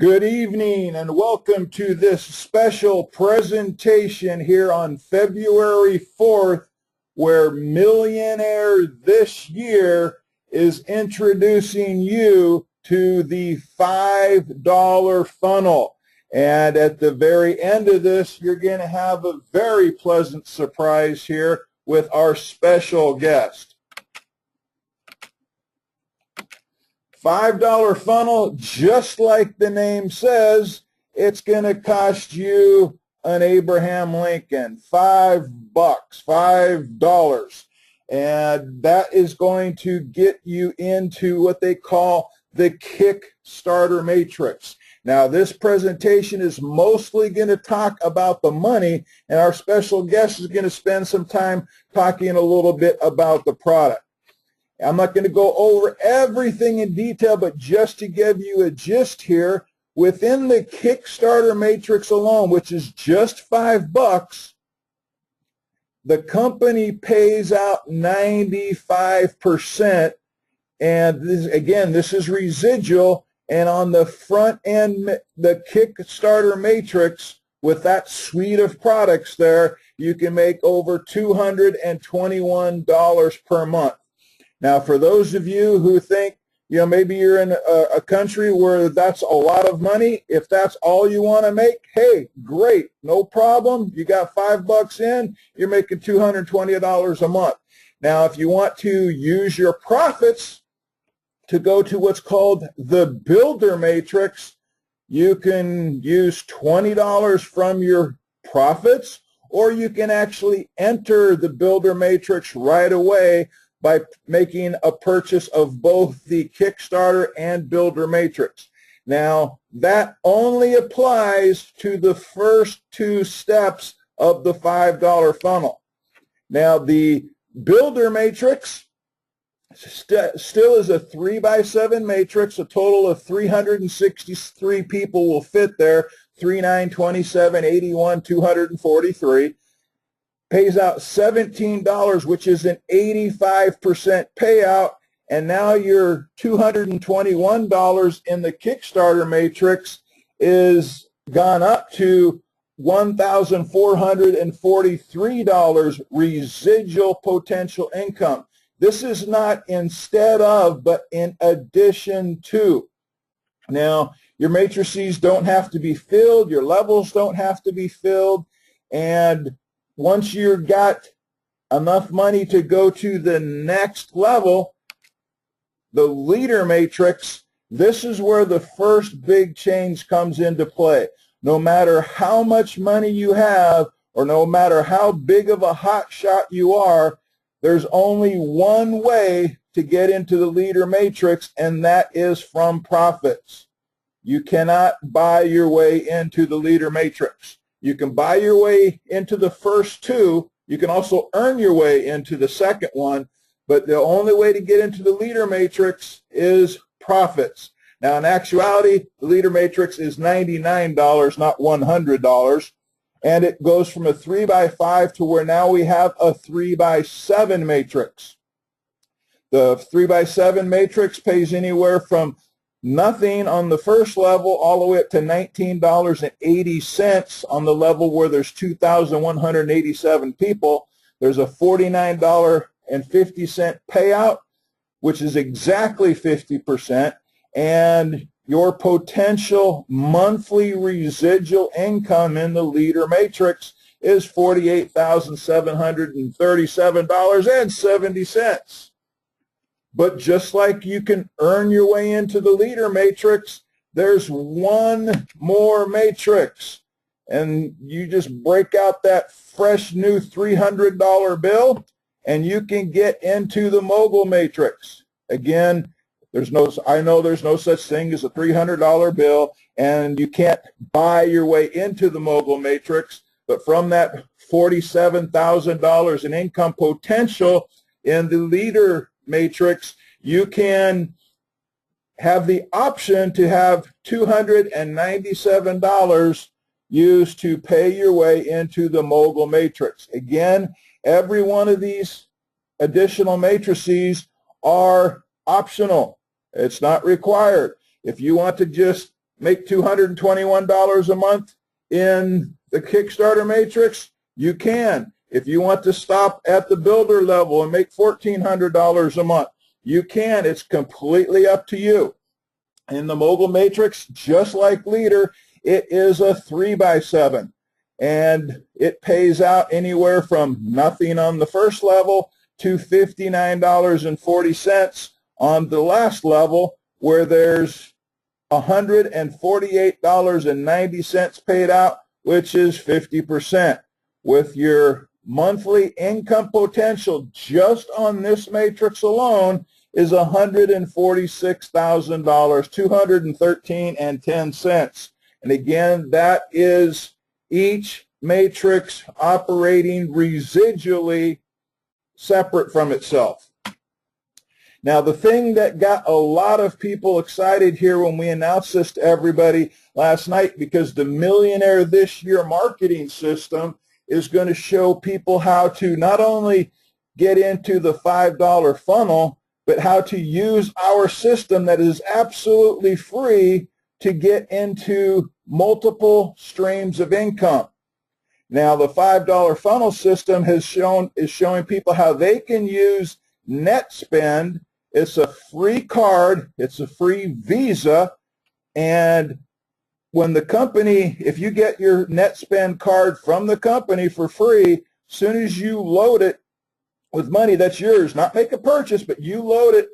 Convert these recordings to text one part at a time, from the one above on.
Good evening and welcome to this special presentation here on February 4th, where Millionaire This Year is introducing you to the $5 funnel. And at the very end of this, you're going to have a very pleasant surprise here with our special guest. $5 funnel, just like the name says, it's going to cost you an Abraham Lincoln, $5, $5. And that is going to get you into what they call the Kickstarter Matrix. Now, this presentation is mostly going to talk about the money, and our special guest is going to spend some time talking a little bit about the product. I'm not going to go over everything in detail, but just to give you a gist here, within the Kickstarter Matrix alone, which is just $5, the company pays out 95%, and this is residual, and on the front end, the Kickstarter Matrix, with that suite of products there, you can make over $221 per month. Now, for those of you who think, maybe you're in a country where that's a lot of money, if that's all you want to make, hey, great, no problem. You got $5 in, you're making $220 a month. Now, if you want to use your profits to go to what's called the Builder Matrix, you can use $20 from your profits, or you can actually enter the Builder Matrix right away by making a purchase of both the Kickstarter and Builder Matrix. Now, that only applies to the first two steps of the $5 funnel. Now, the Builder Matrix still is a 3x7 matrix. A total of 363 people will fit there, 3, 9, 27, 81, 243. Pays out $17, which is an 85% payout, and now your $221 in the Kickstarter Matrix is gone up to $1,443 residual potential income. This is not instead of, but in addition to. Now, your matrices don't have to be filled, your levels don't have to be filled, and once you've got enough money to go to the next level, the Leader Matrix, this is where the first big change comes into play. No matter how much money you have, or no matter how big of a hot shot you are, there's only one way to get into the Leader Matrix, and that is from profits. You cannot buy your way into the Leader Matrix. You can buy your way into the first two. You can also earn your way into the second one, but the only way to get into the Leader Matrix is profits. Now, in actuality, the Leader Matrix is $99, not $100, and it goes from a 3x5 to where now we have a 3x7 matrix. The 3x7 matrix pays anywhere from nothing on the first level all the way up to $19.80 on the level where there's 2,187 people. There's a $49.50 payout, which is exactly 50%, and your potential monthly residual income in the Leader Matrix is $48,737.70. But just like you can earn your way into the Leader Matrix, there's one more matrix. And you just break out that fresh new $300 bill, and you can get into the Mogul Matrix. Again, I know there's no such thing as a $300 bill, and you can't buy your way into the Mogul Matrix, but from that $47,000 in income potential in the Leader Matrix, you can have the option to have $297 used to pay your way into the Mogul Matrix. Again, every one of these additional matrices are optional. It's not required. If you want to just make $221 a month in the Kickstarter matrix? You can. If you want to stop at the builder level and make $1,400 a month, you can. It's completely up to you. In the mogul matrix, just like leader, it is a 3x7, and it pays out anywhere from nothing on the first level to $59.40 on the last level, where there's $148.90 paid out, which is 50%. With your monthly income potential just on this matrix alone is $146,000, $213.10. And again, that is each matrix operating residually separate from itself. Now, the thing that got a lot of people excited here when we announced this to everybody last night, because the Millionaire This Year marketing system is going to show people how to not only get into the $5 funnel, but how to use our system that is absolutely free to get into multiple streams of income. Now, the $5 funnel system is showing people how they can use NetSpend. It's a free card. It's a free Visa. And when the company, if you get your NetSpend card from the company for free, as soon as you load it with money that's yours, not make a purchase, but you load it,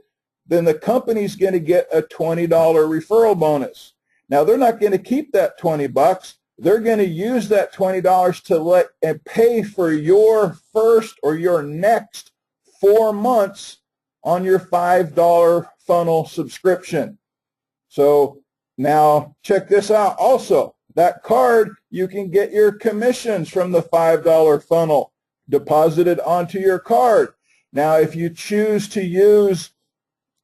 then the company's going to get a $20 referral bonus. Now, they're not going to keep that $20. They're going to use that $20 to let and pay for your first or your next 4 months on your $5 funnel subscription. So now check this out. Also, that card, you can get your commissions from the $5 funnel deposited onto your card. Now, if you choose to use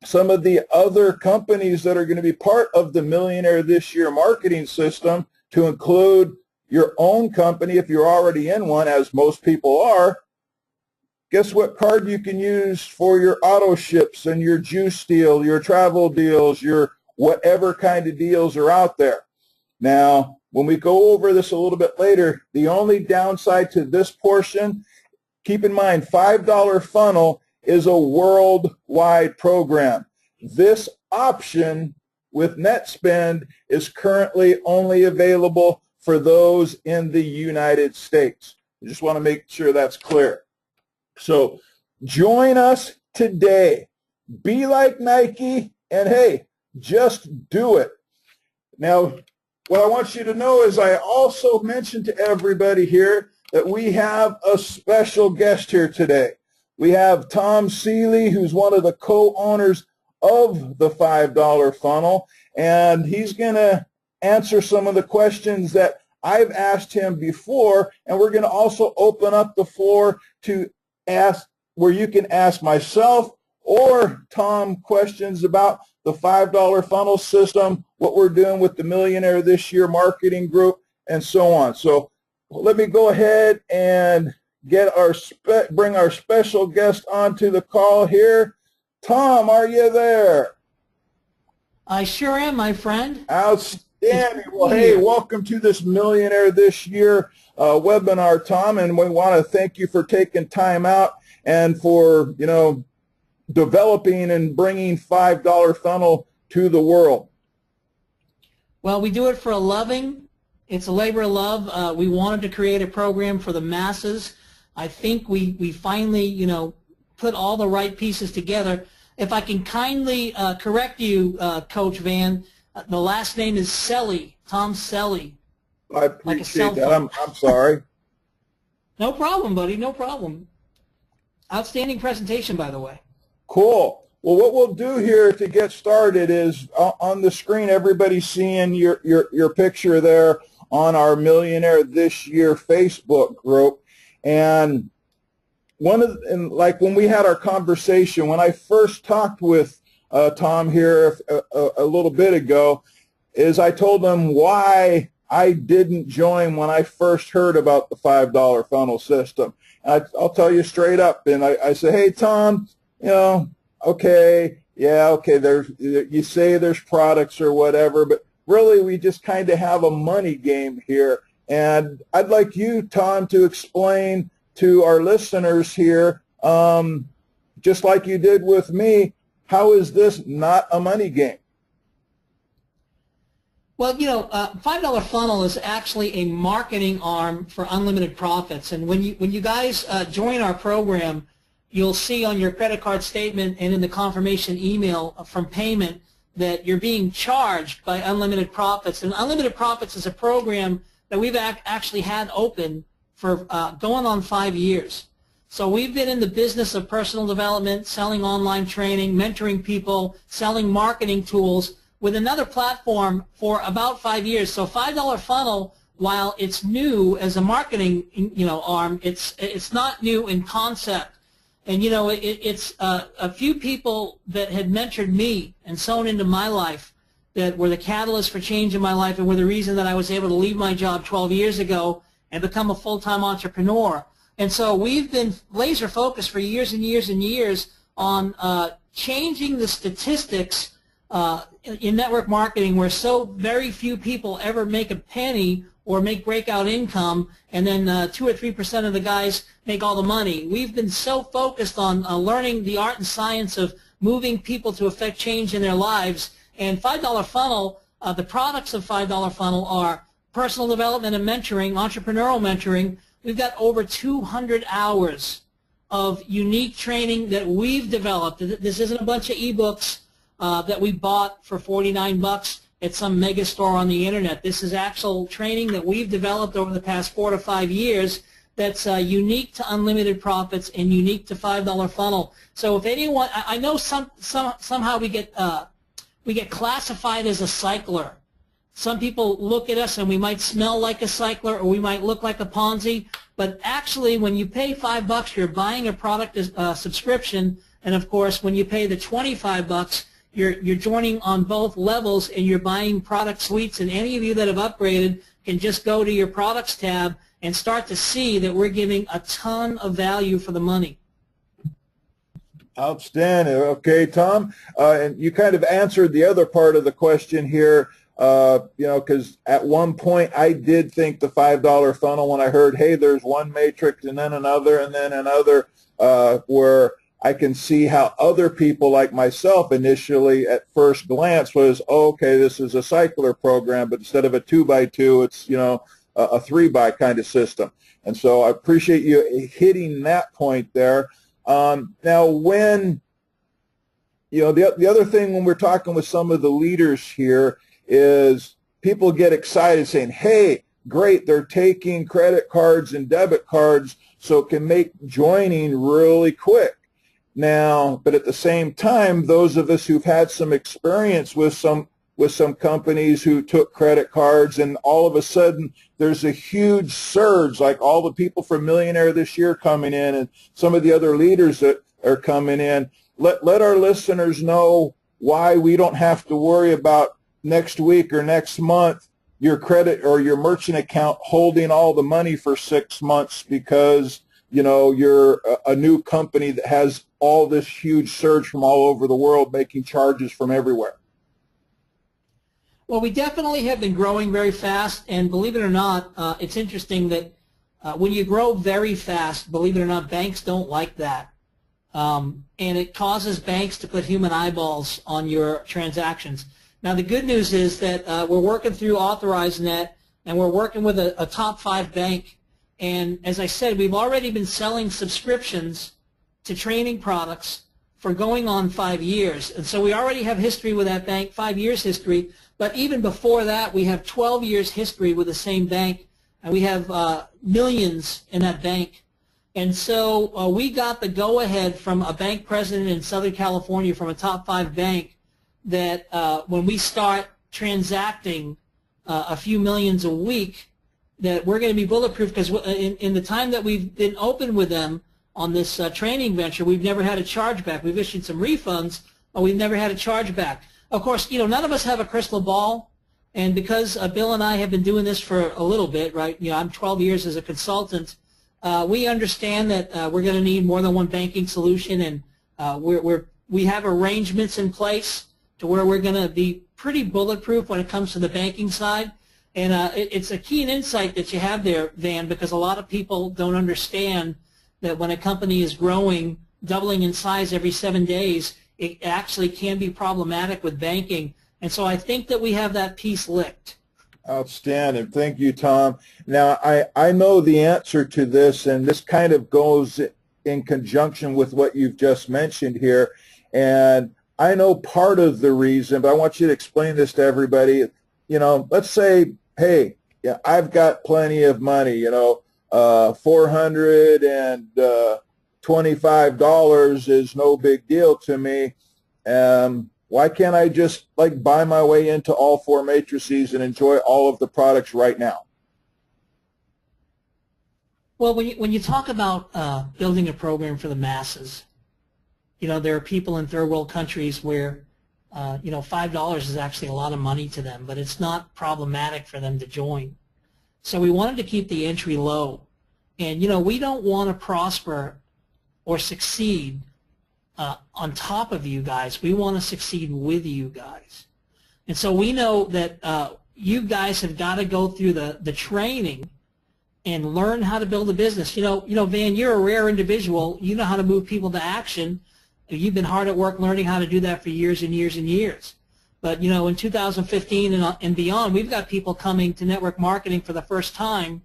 some of the other companies that are going to be part of the Millionaire This Year marketing system, to include your own company if you're already in one, as most people are, guess what card you can use for your auto ships and your juice deal, your travel deals, your whatever kind of deals are out there. Now, when we go over this a little bit later, the only downside to this portion, keep in mind, $5 funnel is a worldwide program. This option with NetSpend is currently only available for those in the United States. I just want to make sure that's clear. So join us today. Be like Nike, and hey, just do it. Now, what I want you to know is I also mentioned to everybody here that we have a special guest here today. We have Tom Seeley, who's one of the co-owners of the $5 funnel, and he's going to answer some of the questions that I've asked him before, and we're going to also open up the floor to ask, where you can ask myself or Tom questions about the $5 funnel system, what we're doing with the Millionaire This Year marketing group, and so on. So let me go ahead and get bring our special guest onto the call here. Tom, are you there? I sure am, my friend. Outstanding. Well, hey, welcome to this Millionaire This Year webinar, Tom, and we want to thank you for taking time out and for, developing and bringing $5 funnel to the world. Well, we do it for a living. It's a labor of love. We wanted to create a program for the masses. I think we finally, put all the right pieces together. If I can kindly correct you, Coach Van, the last name is Selly, Tom Selly. I appreciate that. I'm sorry. No problem, buddy. No problem. Outstanding presentation, by the way. Cool. Well, what we'll do here to get started is on the screen, everybody's seeing your picture there on our Millionaire This Year Facebook group. And like when we had our conversation, when I first talked with Tom here a little bit ago, is I told him why I didn't join when I first heard about the $5 funnel system. And I'll tell you straight up. And I said, hey, Tom, okay, yeah, okay, you say there's products or whatever, but really we just kind of have a money game here. And I'd like you, Tom, to explain to our listeners here, just like you did with me, how is this not a money game? Well, $5 Funnel is actually a marketing arm for unlimited profits. And when you guys join our program, you'll see on your credit card statement and in the confirmation email from payment that you're being charged by Unlimited Profits. And Unlimited Profits is a program that we've actually had open for going on 5 years. So we've been in the business of personal development, selling online training, mentoring people, selling marketing tools with another platform for about 5 years. So $5 Funnel, while it's new as a marketing arm, it's not new in concept. And it's a few people that had mentored me and sown into my life that were the catalyst for change in my life and were the reason that I was able to leave my job 12 years ago and become a full-time entrepreneur. And so we've been laser focused for years and years and years on changing the statistics in network marketing, where so very few people ever make a penny or make breakout income, and then 2 or 3% of the guys make all the money. We've been so focused on learning the art and science of moving people to affect change in their lives. And $5 Funnel, the products of $5 Funnel are personal development and mentoring, entrepreneurial mentoring. We've got over 200 hours of unique training that we've developed. This isn't a bunch of ebooks that we bought for $49 at some mega store on the internet. This is actual training that we've developed over the past 4 to 5 years that's unique to Unlimited Profits and unique to $5 Funnel. So if anyone, I know somehow we get classified as a cycler. Some people look at us and we might smell like a cycler or we might look like a Ponzi, but actually when you pay $5, you're buying a product subscription, and of course when you pay the $25, you're joining on both levels and you're buying product suites. And any of you that have upgraded can just go to your products tab and start to see that we're giving a ton of value for the money. Outstanding. Okay, Tom, and you kind of answered the other part of the question here, because at one point I did think the $5 funnel when I heard, hey, there's one matrix and then another, where I can see how other people like myself initially at first glance was, okay, this is a cycler program, but instead of a 2x2, it's, a 3x kind of system. And so I appreciate you hitting that point there. Now, when, the other thing when we're talking with some of the leaders here is people get excited saying, hey, great, they're taking credit cards and debit cards so it can make joining really quick. Now, but at the same time, those of us who've had some experience with some companies who took credit cards, and all of a sudden there's a huge surge, like all the people from Millionaire this year coming in and some of the other leaders that are coming in. Let our listeners know why we don't have to worry about next week or next month your credit or your merchant account holding all the money for 6 months because you're a new company that has all this huge surge from all over the world making charges from everywhere. Well, we definitely have been growing very fast, and believe it or not, it's interesting that when you grow very fast, believe it or not, banks don't like that. And it causes banks to put human eyeballs on your transactions. Now, the good news is that we're working through AuthorizeNet, and we're working with a top 5 bank. And as I said, we've already been selling subscriptions to training products for going on 5 years. And so we already have history with that bank, 5 years history. But even before that, we have 12 years history with the same bank, and we have millions in that bank. And so we got the go-ahead from a bank president in Southern California from a top 5 bank that when we start transacting a few millions a week, that we're going to be bulletproof, because in the time that we've been open with them on this training venture, we've never had a chargeback. We've issued some refunds, but we've never had a chargeback. Of course, none of us have a crystal ball, and because Bill and I have been doing this for a little bit, right? I'm 12 years as a consultant. We understand that we're going to need more than one banking solution, and we have arrangements in place to where we're going to be pretty bulletproof when it comes to the banking side. And it's a keen insight that you have there, Van, because a lot of people don't understand that when a company is growing, doubling in size every 7 days, it actually can be problematic with banking. And so I think that we have that piece licked. Outstanding. Thank you, Tom. Now, I know the answer to this, and this kind of goes in conjunction with what you've just mentioned here. And I know part of the reason, but I want you to explain this to everybody. You know, let's say, hey, yeah, I've got plenty of money, you know, $425 is no big deal to me. Why can't I just like buy my way into all 4 matrices and enjoy all of the products right now? Well, when you talk about building a program for the masses, you know, there are people in third world countries where, you know, $5 is actually a lot of money to them, but it's not problematic for them to join. So we wanted to keep the entry low. And, you know, we don't want to prosper or succeed on top of you guys. We want to succeed with you guys. And so we know that you guys have got to go through the training and learn how to build a business. You know, Van, you're a rare individual. You know how to move people to action. You've been hard at work learning how to do that for years and years and years. But, you know, in 2015 and beyond, we've got people coming to network marketing for the first time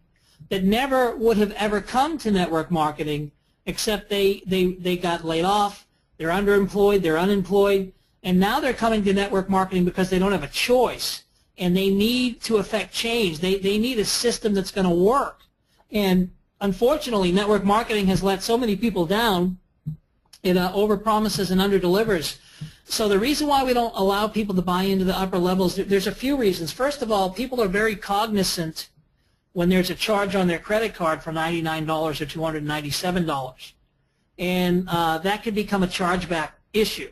that never would have ever come to network marketing, except they got laid off, they're underemployed, they're unemployed, and now they're coming to network marketing because they don't have a choice, and they need to affect change. They need a system that's going to work. And unfortunately, network marketing has let so many people down. It overpromises and underdelivers. So the reason why we don't allow people to buy into the upper levels, there's a few reasons. First of all, people are very cognizant when there's a charge on their credit card for $99 or $297. And that could become a chargeback issue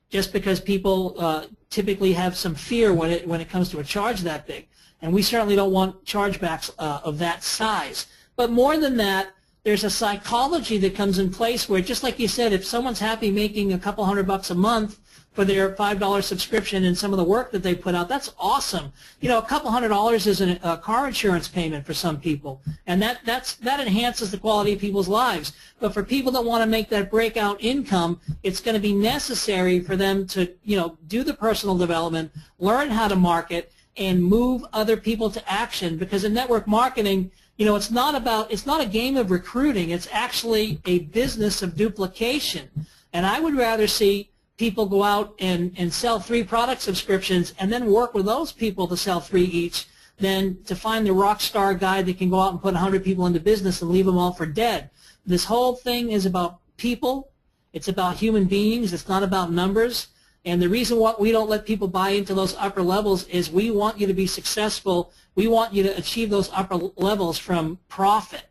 just because people typically have some fear when it comes to a charge that big. And we certainly don't want chargebacks of that size. But more than that, there's a psychology that comes in place where, just like you said, if someone's happy making a couple $100 a month for their $5 subscription and some of the work that they put out, that's awesome. You know, a couple $100 is a car insurance payment for some people, and that enhances the quality of people's lives. But for people that want to make that breakout income, it's going to be necessary for them to, you know, do the personal development, learn how to market, and move other people to action. Because in network marketing, you know, it's not a game of recruiting. It's actually a business of duplication. And I would rather see people go out and sell 3 product subscriptions and then work with those people to sell 3 each than to find the rock star guy that can go out and put 100 people into business and leave them all for dead. This whole thing is about people. It's about human beings. It's not about numbers. And the reason why we don't let people buy into those upper levels is we want you to be successful. We want you to achieve those upper levels from profit.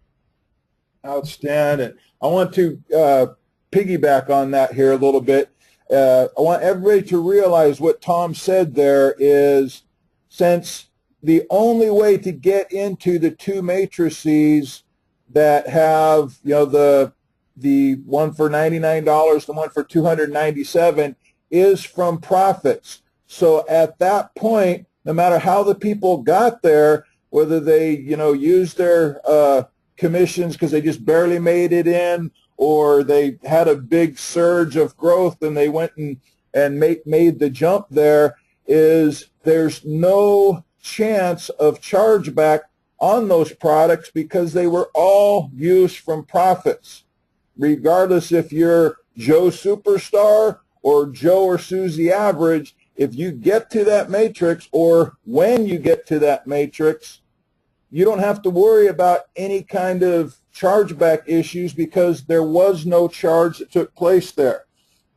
Outstanding. I want to piggyback on that here a little bit. I want everybody to realize what Tom said there is, since the only way to get into the 2 matrices that have, you know, the one for $99, the one for $297, is from profits. So at that point, no matter how the people got there, whether they, you know, used their commissions because they just barely made it in, or they had a big surge of growth and they went and made the jump, there's no chance of chargeback on those products because they were all used from profits. Regardless if you're Joe Superstar or Joe or Susie Average, if you get to that matrix, or when you get to that matrix, you don't have to worry about any kind of chargeback issues because there was no charge that took place there.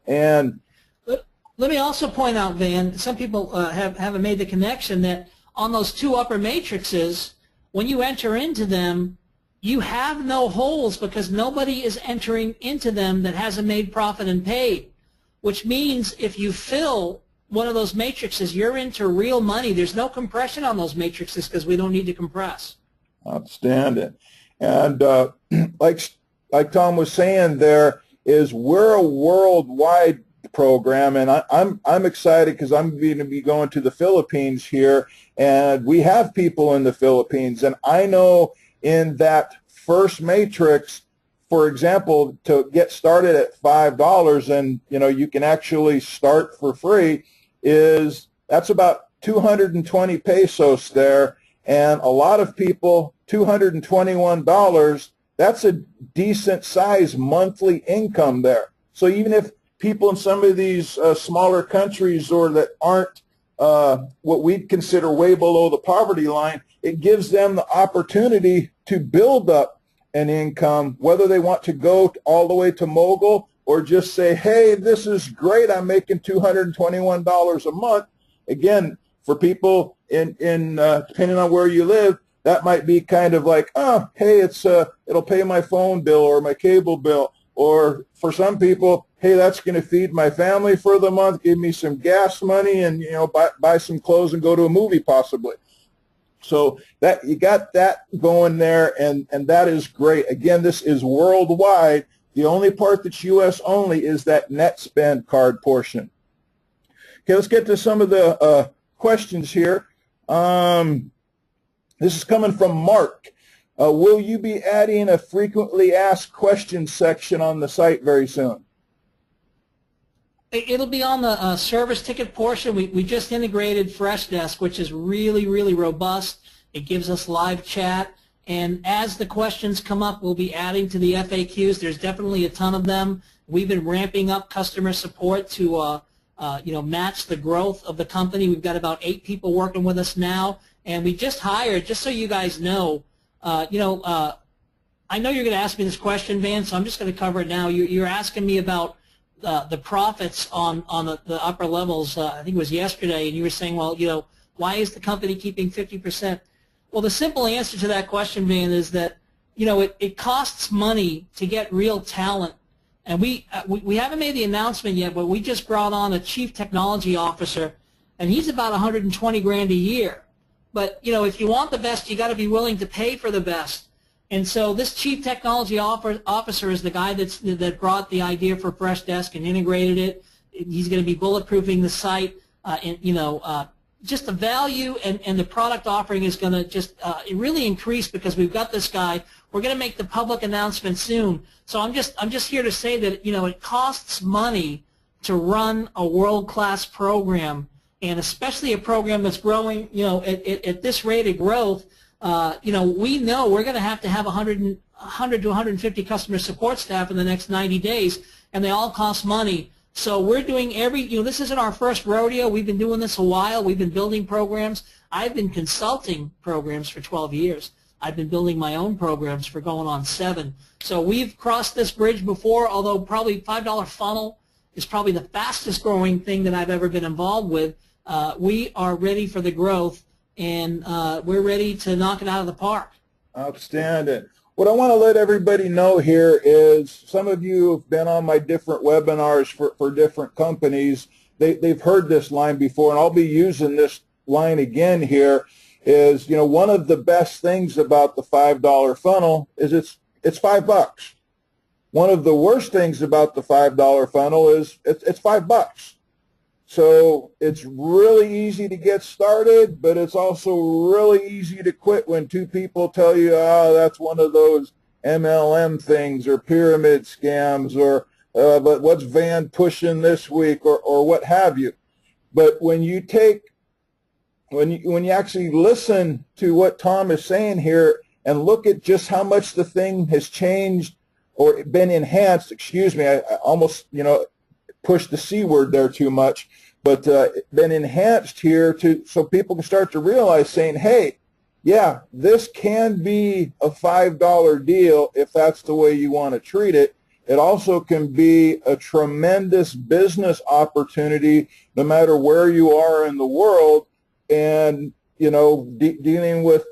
And let me also point out, Van, some people haven't made the connection that on those 2 upper matrices, when you enter into them, you have no holes because nobody is entering into them that hasn't made profit and paid, which means if you fill one of those matrices, you're into real money. There's no compression on those matrices because we don't need to compress. Outstanding. And like Tom was saying, there is, we're a worldwide program, and I'm excited because I'm going to be going to the Philippines here, and we have people in the Philippines, and I know in that first matrix, for example, to get started at $5, and you can actually start for free, that's about 220 pesos there, and a lot of people, $221, that's a decent size monthly income there. So even if people in some of these smaller countries or that aren't what we'd consider way below the poverty line, it gives them the opportunity to build up an income, whether they want to go all the way to mogul or just say, hey, this is great, I'm making $221 a month. Again, for people depending on where you live, that might be kind of like, oh, hey, it'll pay my phone bill or my cable bill. Or for some people, hey, that's going to feed my family for the month, give me some gas money, and buy some clothes and go to a movie possibly. So that you got that going there, and that is great. Again, this is worldwide. The only part that's U.S. only is that net spend card portion. Okay, let's get to some of the questions here. This is coming from Mark. Will you be adding a frequently asked questions section on the site very soon? It'll be on the service ticket portion. We just integrated Freshdesk, which is really, really robust. It gives us live chat. And as the questions come up, we'll be adding to the FAQs. There's definitely a ton of them. We've been ramping up customer support to match the growth of the company. We've got about 8 people working with us now. And we just hired, just so you guys know, I know you're going to ask me this question, Van, so I'm just going to cover it now. You're asking me about the profits on the upper levels. I think it was yesterday, and you were saying, well, why is the company keeping 50%? Well, the simple answer to that question, Van, is that it costs money to get real talent, and we haven't made the announcement yet, but we just brought on a chief technology officer, and he's about 120 grand a year. But if you want the best, you got to be willing to pay for the best. And so this chief technology officer is the guy that brought the idea for Freshdesk and integrated it. He's going to be bulletproofing the site. Just the value and the product offering is going to just really increase because we've got this guy. We're going to make the public announcement soon. So I'm just here to say that it costs money to run a world-class program, and especially a program that's growing at this rate of growth. We know we're going to have 100 to 150 customer support staff in the next 90 days, and they all cost money. So we're doing this isn't our first rodeo. We've been doing this a while. We've been building programs. I've been consulting programs for 12 years. I've been building my own programs for going on 7. So we've crossed this bridge before, although probably $5 funnel is probably the fastest growing thing that I've ever been involved with. We are ready for the growth, and we're ready to knock it out of the park. Outstanding. What I want to let everybody know here is some of you have been on my different webinars for different companies. They've heard this line before, and I'll be using this line again here, is one of the best things about the $5 funnel is it's $5. One of the worst things about the $5 funnel is it's $5. So it's really easy to get started, but it's also really easy to quit when 2 people tell you, oh, that's one of those MLM things or pyramid scams, or but what's Van pushing this week, or what have you. But when you actually listen to what Tom is saying here and look at just how much the thing has changed or been enhanced, excuse me, I almost pushed the C word there too much, but been enhanced here so people can start to realize, saying, hey, yeah, this can be a $5 deal if that's the way you want to treat it. It also can be a tremendous business opportunity no matter where you are in the world. And, dealing with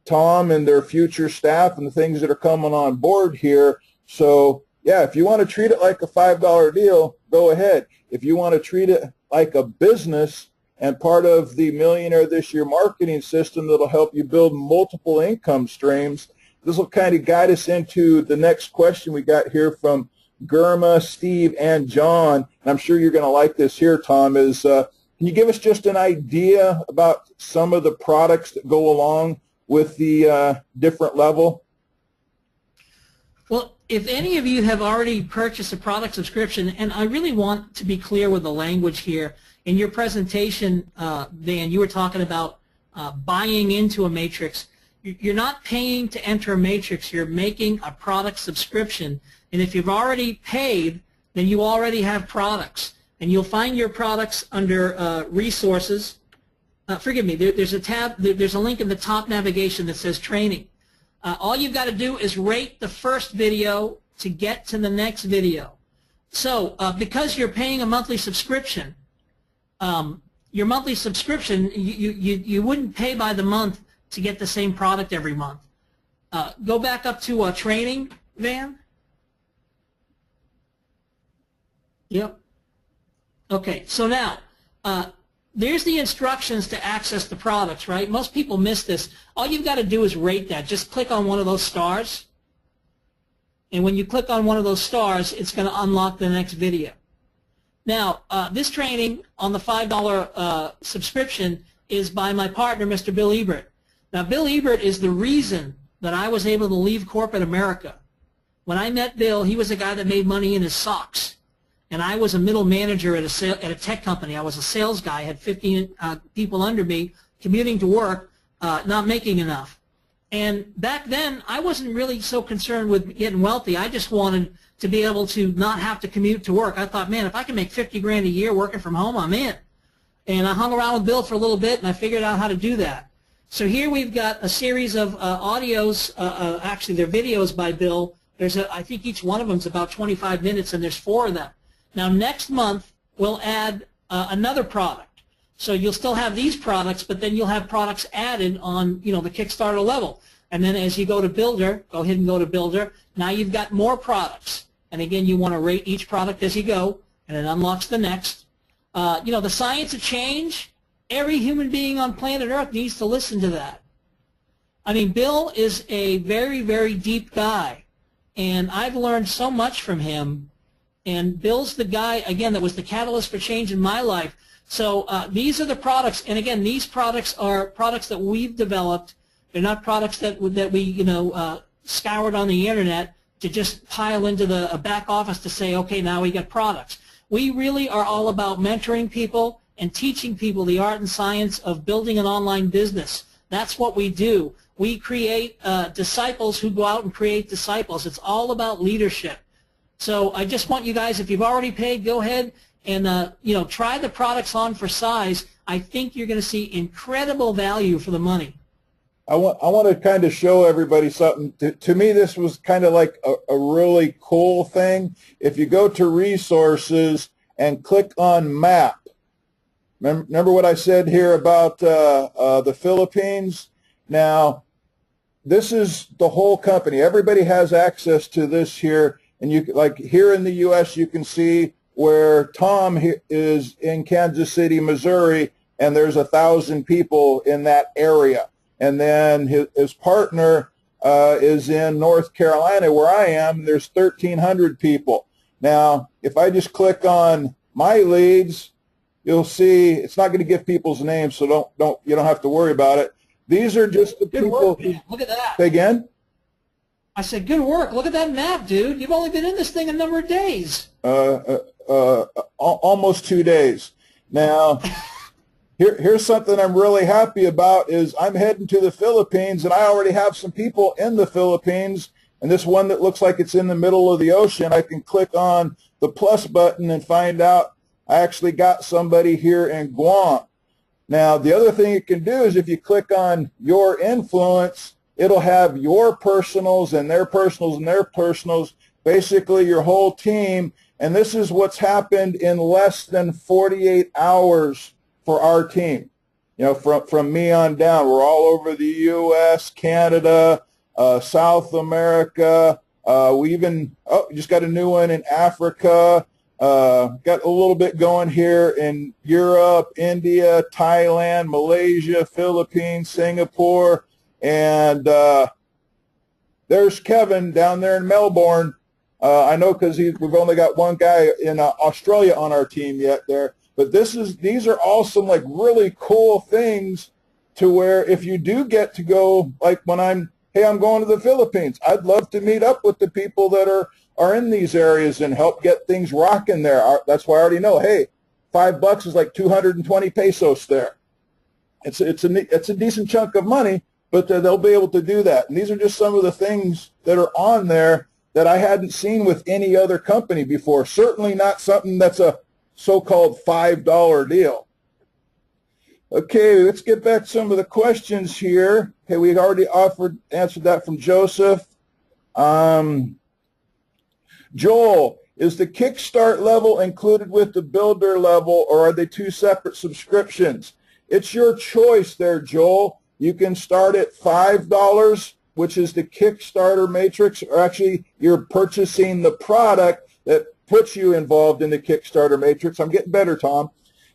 Tom and their future staff and the things that are coming on board here. So, yeah, if you want to treat it like a $5 deal, go ahead. If you want to treat it like a business and part of the Millionaire This Year marketing system that'll help you build multiple income streams, this will kind of guide us into the next question we got here from Germa, Steve, and John, and I'm sure you're going to like this here, Tom, is can you give us just an idea about some of the products that go along with the different level? Well, if any of you have already purchased a product subscription, and I really want to be clear with the language here, in your presentation, Dan, you were talking about buying into a matrix. You're not paying to enter a matrix. You're making a product subscription. And if you've already paid, then you already have products. And you'll find your products under resources. Forgive me, there's a tab, there's a link in the top navigation that says training. All you've got to do is rate the first video to get to the next video. So because you're paying a monthly subscription, you wouldn't pay by the month to get the same product every month. Go back up to training, Van. Yep. Okay, so now there's the instructions to access the products, right? Most people miss this. All you've got to do is rate that. Just click on one of those stars. And when you click on one of those stars, it's going to unlock the next video. Now, this training on the $5 subscription is by my partner, Mr. Bill Ebert. Now, Bill Ebert is the reason that I was able to leave corporate America. When I met Bill, he was a guy that made money in his socks. And I was a middle manager at a tech company. I was a sales guy. I had 15 people under me commuting to work, not making enough. And back then, I wasn't really so concerned with getting wealthy. I just wanted to be able to not have to commute to work. I thought, man, if I can make 50 grand a year working from home, I'm in. And I hung around with Bill for a little bit, and I figured out how to do that. So here we've got a series of audios, actually they're videos by Bill. I think each one of them is about 25 minutes, and there's 4 of them. Now, next month, we'll add another product. So you'll still have these products, but then you'll have products added on, the Kickstarter level. And then as you go to Builder, go ahead and go to Builder. Now you've got more products. And again, you want to rate each product as you go, and it unlocks the next. The science of change, every human being on planet Earth needs to listen to that. I mean, Bill is a very, very deep guy, and I've learned so much from him. And Bill's the guy, again, that was the catalyst for change in my life. So these are the products, and again, these products are products that we've developed. They're not products that we scoured on the internet to just pile into the back office to say, okay, now we got products. We really are all about mentoring people and teaching people the art and science of building an online business. That's what we do. We create disciples who go out and create disciples. It's all about leadership. So I just want you guys, if you've already paid, go ahead and try the products on for size. I think you're going to see incredible value for the money. I want to kind of show everybody something. To me, this was kind of like a really cool thing. If you go to resources and click on map, remember what I said here about the Philippines? Now, this is the whole company. Everybody has access to this here. And you like here in the U.S., you can see where Tom is in Kansas City, Missouri, and there's 1,000 people in that area. And then his partner is in North Carolina, where I am. There's 1,300 people. Now, if I just click on my leads, you'll see it's not going to give people's names, so you don't have to worry about it. These are just the Good people. Work, man. Look at that. Say again? I said, good work. Look at that map, dude. You've only been in this thing a number of days. Almost 2 days. Now, here's something I'm really happy about is I'm heading to the Philippines, and I already have some people in the Philippines. And this one that looks like it's in the middle of the ocean, I can click on the plus button and find out I actually got somebody here in Guam. Now, the other thing you can do is if you click on your influence, it'll have your personals and their personals and their personals, basically your whole team. And this is what's happened in less than 48 hours for our team. From me on down, we're all over the U.S., Canada, South America. We even just got a new one in Africa. Got a little bit going here in Europe, India, Thailand, Malaysia, Philippines, Singapore. And there's Kevin down there in Melbourne. I know because we've only got one guy in Australia on our team yet there. But these are all some like really cool things to where if you do get to go, like when I'm going to the Philippines, I'd love to meet up with the people that are in these areas and help get things rocking there. That's why I already know, hey, $5 is like 220 pesos there. It's a decent chunk of money, but they'll be able to do that. And these are just some of the things that are on there that I hadn't seen with any other company before. Certainly not something that's a so-called $5 deal. Okay, let's get back to some of the questions here. Okay, we already answered that from Joseph. Joel, is the Kickstart level included with the Builder level, or are they two separate subscriptions? It's your choice there, Joel. You can start at $5, which is the Kickstarter matrix, or actually you're purchasing the product that puts you involved in the Kickstarter matrix. I'm getting better, Tom.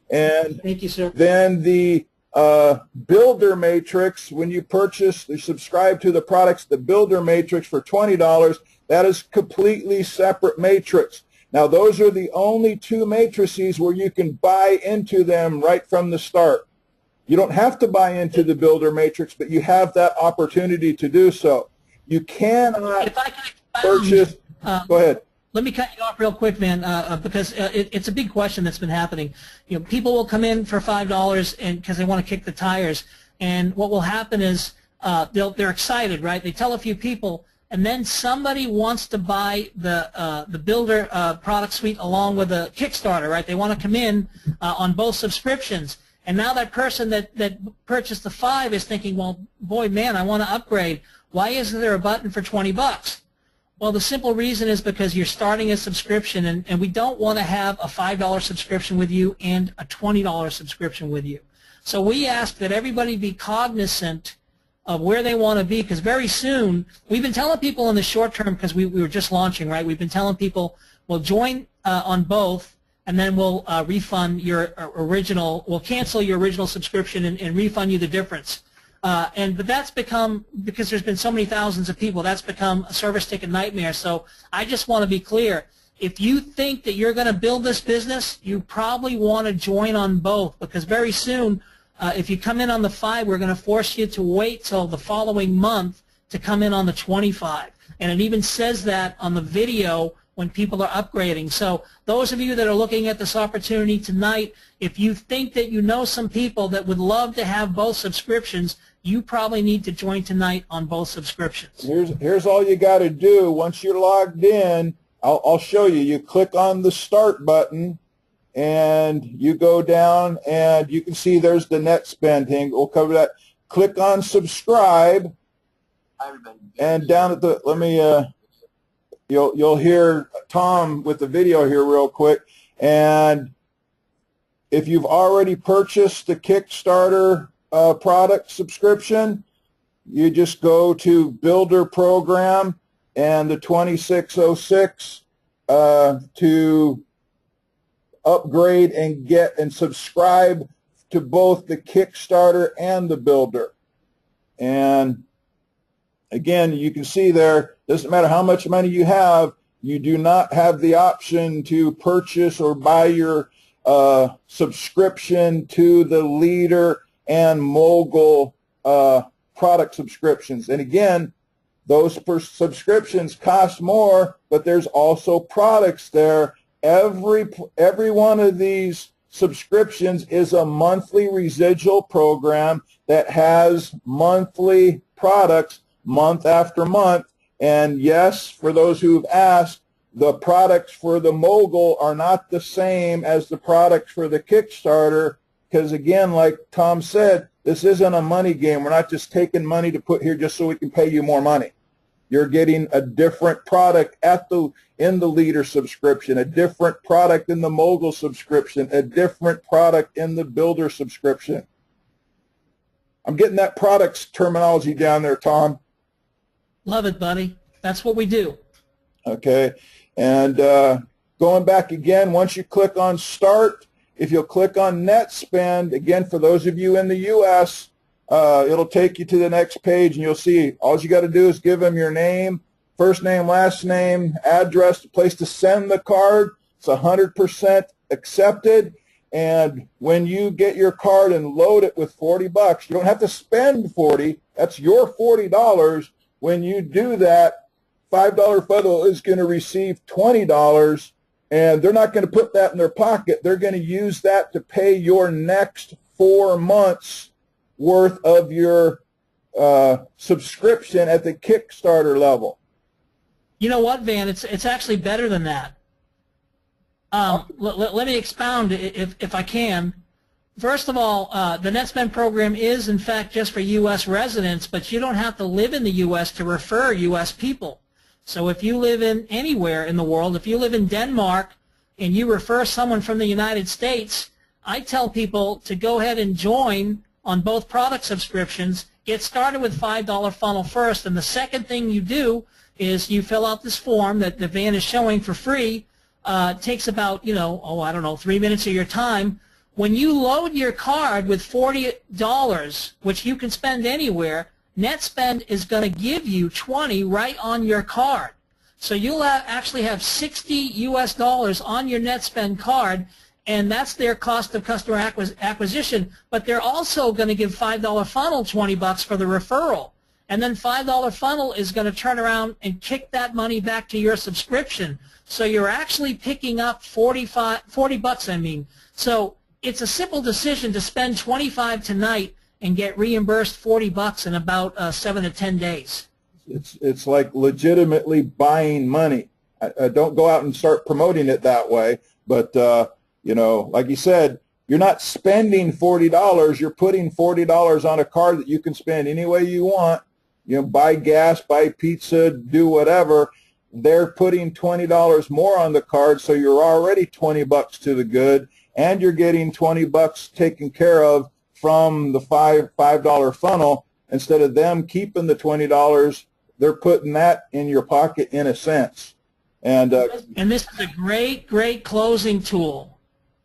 And thank you, sir. Then the Builder matrix, when you subscribe to the products, the Builder matrix for $20, that is completely separate matrix. Now, those are the only two matrices where you can buy into them right from the start. You don't have to buy into the Builder matrix, but you have that opportunity to do so. You cannot purchase. Go ahead. Let me cut you off real quick, man, because it's a big question that's been happening. You know, people will come in for $5 and because they want to kick the tires, and what will happen is they're excited, right? They tell a few people, and then somebody wants to buy the Builder product suite along with the Kickstarter, right? They want to come in on both subscriptions, and now that person that purchased the $5 is thinking, well, boy, man, I want to upgrade. Why isn't there a button for $20? Well, the simple reason is because you're starting a subscription, and we don't want to have a $5 subscription with you and a $20 subscription with you. So we ask that everybody be cognizant of where they want to be, because very soon, we've been telling people in the short term, because we were just launching, right? We've been telling people, well, join on both, and then we'll refund your we'll cancel your original subscription and refund you the difference. But that's become, because there's been so many thousands of people, that's become a service ticket nightmare. So I just want to be clear. If you think that you're going to build this business, you probably want to join on both, because very soon, if you come in on the $5, we're going to force you to wait till the following month to come in on the $25. And it even says that on the video when people are upgrading. So those of you that are looking at this opportunity tonight, if you think that you know some people that would love to have both subscriptions, you probably need to join tonight on both subscriptions. Here's all you got to do. Once you're logged in, I'll show you. You click on the Start button, and you go down, and you can see there's the net spending. We'll cover that. Click on Subscribe, and down at the, let me, you'll hear Tom with the video here real quick. And if you've already purchased the Kickstarter product subscription, you just go to Builder Program and the 2606 to upgrade and get and subscribe to both the Kickstarter and the Builder. And again, you can see there, doesn't matter how much money you have, you do not have the option to purchase or buy your subscription to the Leader and Mogul product subscriptions. And again, those subscriptions cost more, but there's also products there. Every one of these subscriptions is a monthly residual program that has monthly products month after month. And yes, for those who've asked, the products for the Mogul are not the same as the products for the Kickstarter, because again, like Tom said, this isn't a money game. We're not just taking money to put here just so we can pay you more money. You're getting a different product in the Leader subscription, a different product in the Mogul subscription, a different product in the Builder subscription. I'm getting that products terminology down there, Tom. Love it, buddy. That's what we do. Okay. And going back again, once you click on Start, if you'll click on Net Spend, again, for those of you in the U.S., it'll take you to the next page, and you'll see all you got to do is give them your name, first name, last name, address, the place to send the card. It's 100% accepted. And when you get your card and load it with $40, you don't have to spend 40. That's your $40. When you do that, $5 funnel is going to receive $20, and they're not going to put that in their pocket. They're going to use that to pay your next 4 months worth of your subscription at the Kickstarter level. You know what, Van? It's actually better than that. Let me expound if I can. First of all, the NetSpend program is, in fact, just for U.S. residents, but you don't have to live in the U.S. to refer U.S. people. So if you live in anywhere in the world, if you live in Denmark and you refer someone from the United States, I tell people to go ahead and join on both product subscriptions. Get started with $5 funnel first, and the second thing you do is you fill out this form that the Van is showing for free. It takes about, I don't know, 3 minutes of your time. When you load your card with $40, which you can spend anywhere, NetSpend is going to give you $20 right on your card. So you'll actually have $60 US on your NetSpend card, and that's their cost of customer acquisition. But they're also going to give $5 funnel $20 for the referral. And then $5 funnel is going to turn around and kick that money back to your subscription. So you're actually picking up $40, I mean. So it's a simple decision to spend $25 tonight and get reimbursed $40 in about 7 to 10 days. It's like legitimately buying money. I don't go out and start promoting it that way, but like you said, you're not spending $40. You're putting $40 on a card that you can spend any way you want. Buy gas, buy pizza, do whatever. They're putting $20 more on the card, so you're already $20 to the good, and you're getting $20 taken care of from the $5 funnel. Instead of them keeping the $20, they're putting that in your pocket in a sense. And this is a great closing tool.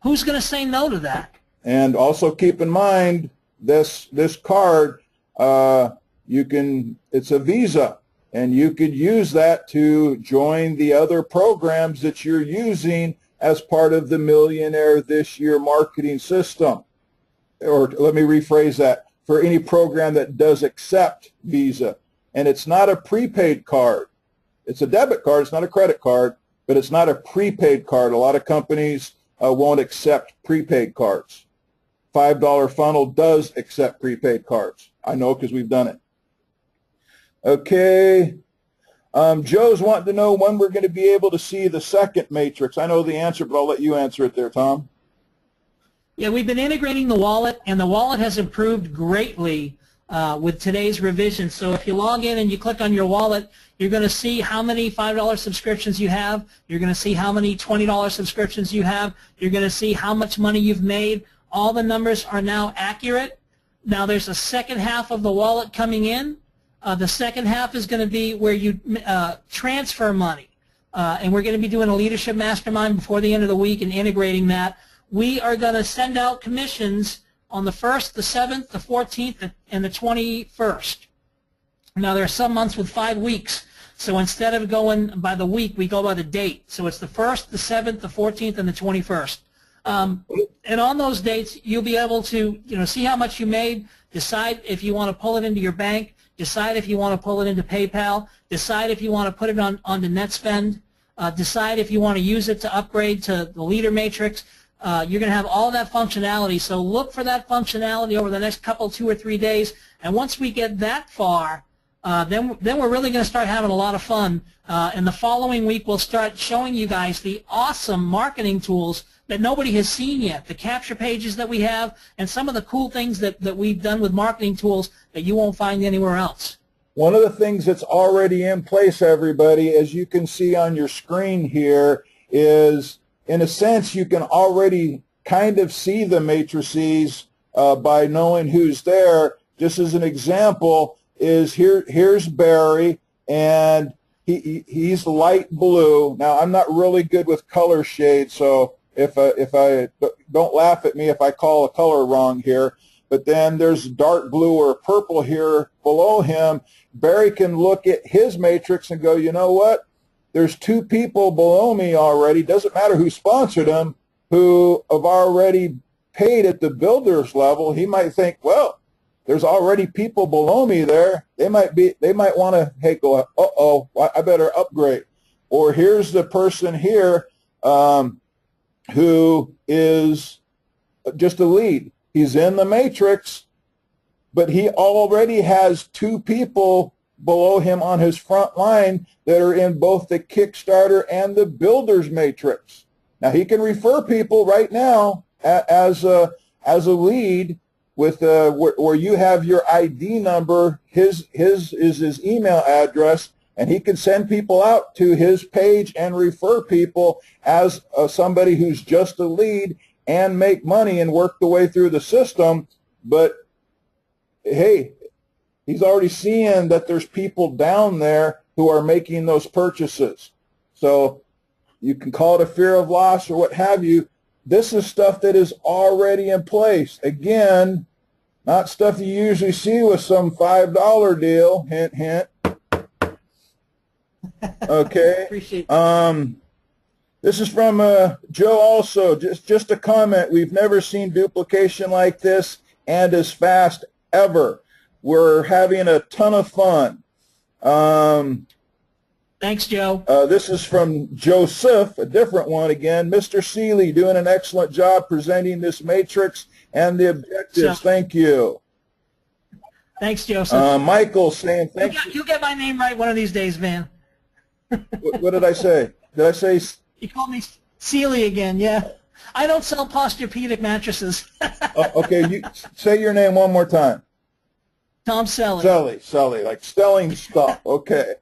Who's going to say no to that? And also keep in mind this card, it's a Visa, and you could use that to join the other programs that you're using as part of the Millionaire This Year marketing system. Or let me rephrase that, for any program that does accept Visa. And it's not a prepaid card. It's a debit card. It's not a credit card, but it's not a prepaid card. A lot of companies won't accept prepaid cards. $5 funnel does accept prepaid cards. I know because we've done it. Okay. Joe's wanting to know when we're going to be able to see the second matrix. I know the answer, but I'll let you answer it there, Tom. Yeah, we've been integrating the wallet, and the wallet has improved greatly with today's revision. So if you log in and you click on your wallet, you're going to see how many $5 subscriptions you have. You're going to see how many $20 subscriptions you have. You're going to see how much money you've made. All the numbers are now accurate. Now there's a second half of the wallet coming in. The second half is going to be where you transfer money. And we're going to be doing a leadership mastermind before the end of the week and integrating that. We are going to send out commissions on the 1st, the 7th, the 14th, and the 21st. Now, there are some months with 5 weeks. So instead of going by the week, we go by the date. So it's the 1st, the 7th, the 14th, and the 21st. And on those dates, you'll be able to see how much you made, decide if you want to pull it into your bank, decide if you want to pull it into PayPal, decide if you want to put it onto NetSpend, decide if you want to use it to upgrade to the Leader Matrix. You're going to have all that functionality, so look for that functionality over the next couple, 2 or 3 days, and once we get that far, then we're really going to start having a lot of fun. And the following week, we'll start showing you guys the awesome marketing tools that nobody has seen yet, the capture pages that we have, and some of the cool things that we've done with marketing tools that you won't find anywhere else. One of the things that's already in place, everybody, as you can see on your screen here, is in a sense you can already kind of see the matrices by knowing who's there. Just as an example is here's Barry, and he's light blue. Now, I'm not really good with color shades, so if I don't laugh at me if I call a color wrong here, but then there's dark blue or purple here below him, Barry can look at his matrix and go, you know what? There's 2 people below me already, doesn't matter who sponsored them, who have already paid at the builder's level. He might think, well, there's already people below me there. They might want to, hey, go, uh-oh, I better upgrade. Or here's the person here who is just a lead. He's in the matrix, but he already has 2 people below him on his front line that are in both the Kickstarter and the builder's matrix. Now, he can refer people right now as a lead with where you have your ID number. His is his email address, and he can send people out to his page and refer people as somebody who's just a lead and make money and work the way through the system. But hey, he's already seeing that there's people down there who are making those purchases. So you can call it a fear of loss or what have you. This is stuff that is already in place. Again, not stuff you usually see with some $5 deal. Hint, hint. Okay. Appreciate that. This is from Joe also. Just a comment. We've never seen duplication like this and as fast ever. We're having a ton of fun. Thanks, Joe. This is from Joseph, a different one again. Mr. Seeley doing an excellent job presenting this matrix and the objectives. So, thank you. Thanks, Joseph. Michael saying thanks. You'll get my name right one of these days, man. What did I say? Did I say? You called me Seeley again, yeah. I don't sell Posturepedic mattresses. Okay, you say your name one more time. Tom Selly. Selly, like selling stuff. Okay.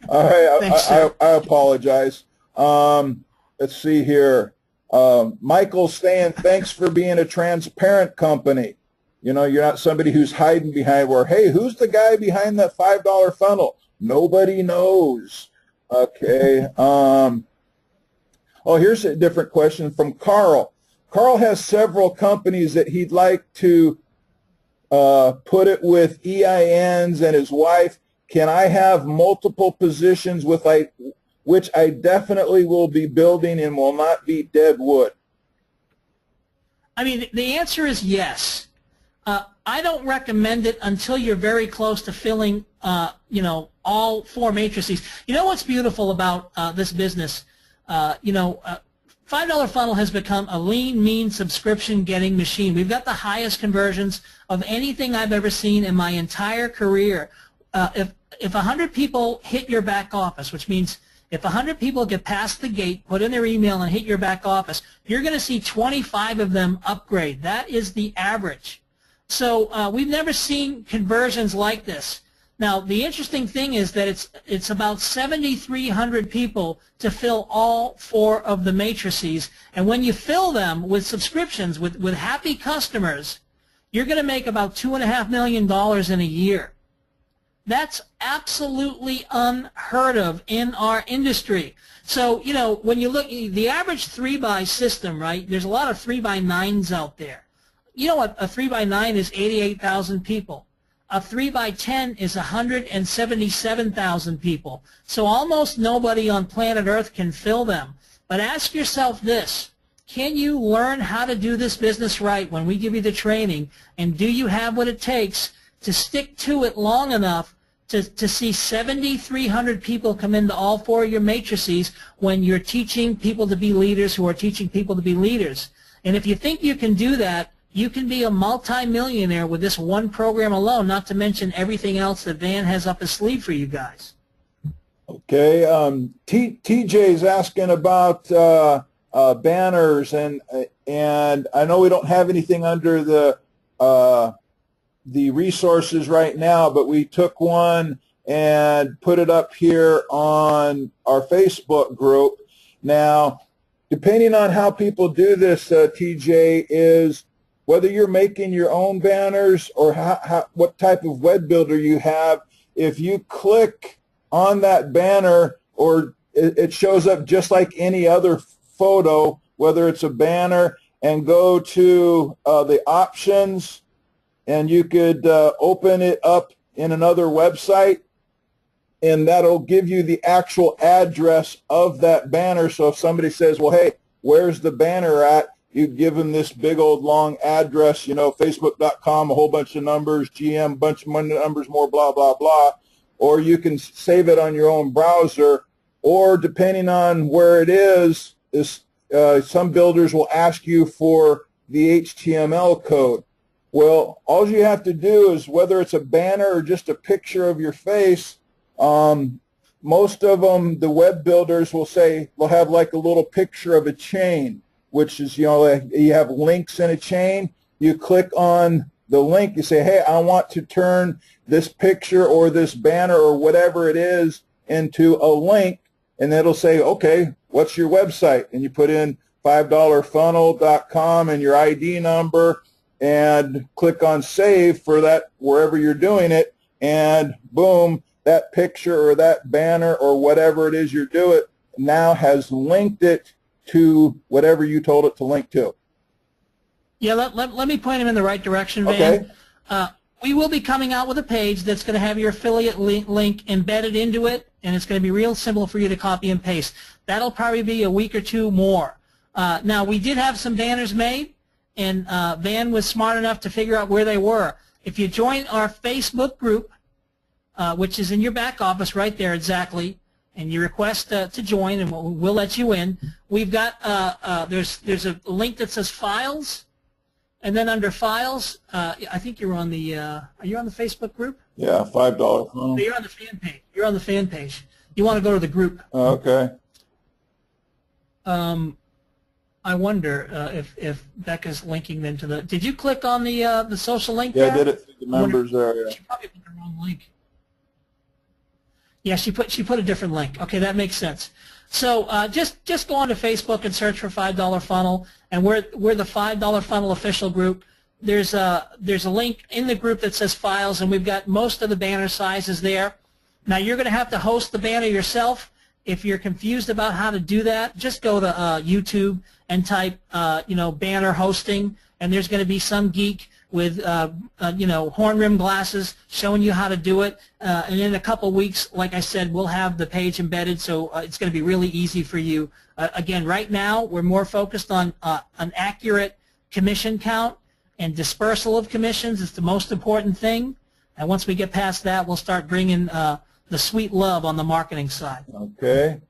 All right, Thanks, I apologize. Let's see here. Michael's saying, thanks for being a transparent company. You know, you're not somebody who's hiding behind where, hey, who's the guy behind that $5 funnel? Nobody knows. Okay. Oh, here's a different question from Carl. Carl has several companies that he'd like to put it with EINs and his wife. Can I have multiple positions with which I definitely will be building and will not be dead wood? I mean, the answer is yes. I don't recommend it until you're very close to filling, all 4 matrices. You know what's beautiful about this business? $5 funnel has become a lean, mean subscription getting machine. We've got the highest conversions of anything I've ever seen in my entire career. If 100 people hit your back office, which means if 100 people get past the gate, put in their email and hit your back office, you're going to see 25 of them upgrade. That is the average. So we've never seen conversions like this. Now, the interesting thing is that it's about 7,300 people to fill all 4 of the matrices. And when you fill them with subscriptions, with happy customers, you're going to make about $2.5 million in a year. That's absolutely unheard of in our industry. So, when you look, the average 3x system, right, there's a lot of 3x9s out there. You know what? A 3x9 is 88,000 people. A 3x10 is 177,000 people. So almost nobody on planet Earth can fill them. But ask yourself this. Can you learn how to do this business right when we give you the training? And do you have what it takes to stick to it long enough to see 7,300 people come into all 4 of your matrices when you're teaching people to be leaders who are teaching people to be leaders? And if you think you can do that, you can be a multi-millionaire with this one program alone, not to mention everything else that Van has up his sleeve for you guys. Okay. TJ's asking about banners, and I know we don't have anything under the resources right now, but we took one and put it up here on our Facebook group. Now, depending on how people do this, TJ, is whether you're making your own banners or what type of web builder you have, if you click on that banner, or it shows up just like any other photo, whether it's a banner, and go to the options, and you could open it up in another website, and that'll give you the actual address of that banner. So if somebody says, well, hey, where's the banner at? You give them this big old long address, you know, facebook.com, a whole bunch of numbers, GM, bunch of numbers more, blah, blah, blah. Or you can save it on your own browser, or depending on where it is some builders will ask you for the HTML code. Well, all you have to do is, whether it's a banner or just a picture of your face, most of them, the web builders will say, will have like a little picture of a chain, which is, you know, you have links in a chain. You click on the link, you say, hey, I want to turn this picture or this banner or whatever it is into a link, and it'll say, okay, what's your website? And you put in $5funnel.com and your ID number, and click on save for that wherever you're doing it, and boom, that picture or that banner or whatever it is you're doing now has linked it to whatever you told it to link to. Yeah, let me point him in the right direction, Van. Okay. We will be coming out with a page that's going to have your affiliate link embedded into it, and it's going to be real simple for you to copy and paste. That'll probably be a week or two more. Now, we did have some banners made, and Van was smart enough to figure out where they were. If you join our Facebook group, which is in your back office right there exactly, and you request to join, and we'll let you in, we've got, there's a link that says Files, and then under Files, I think you're on the, are you on the Facebook group? Yeah, $5 funnel. So you're on the fan page. You're on the fan page. You want to go to the group. Okay. I wonder if Becca's linking them to the. Did you click on the social link? Yeah, there? I did it through the members there. Yeah. She probably put the wrong link. Yeah, she put a different link. Okay, that makes sense. So just go on to Facebook and search for $5 Funnel, and we're the $5 Funnel official group. There's a link in the group that says Files, and we've got most of the banner sizes there. Now you're going to have to host the banner yourself. If you're confused about how to do that, just go to YouTube and type, banner hosting, and there's going to be some geek with, horn rim glasses showing you how to do it. And in a couple weeks, like I said, we'll have the page embedded, so it's going to be really easy for you. Again, right now, we're more focused on an accurate commission count and dispersal of commissions. It's the most important thing. And once we get past that, we'll start bringing the sweet love on the marketing side. Okay.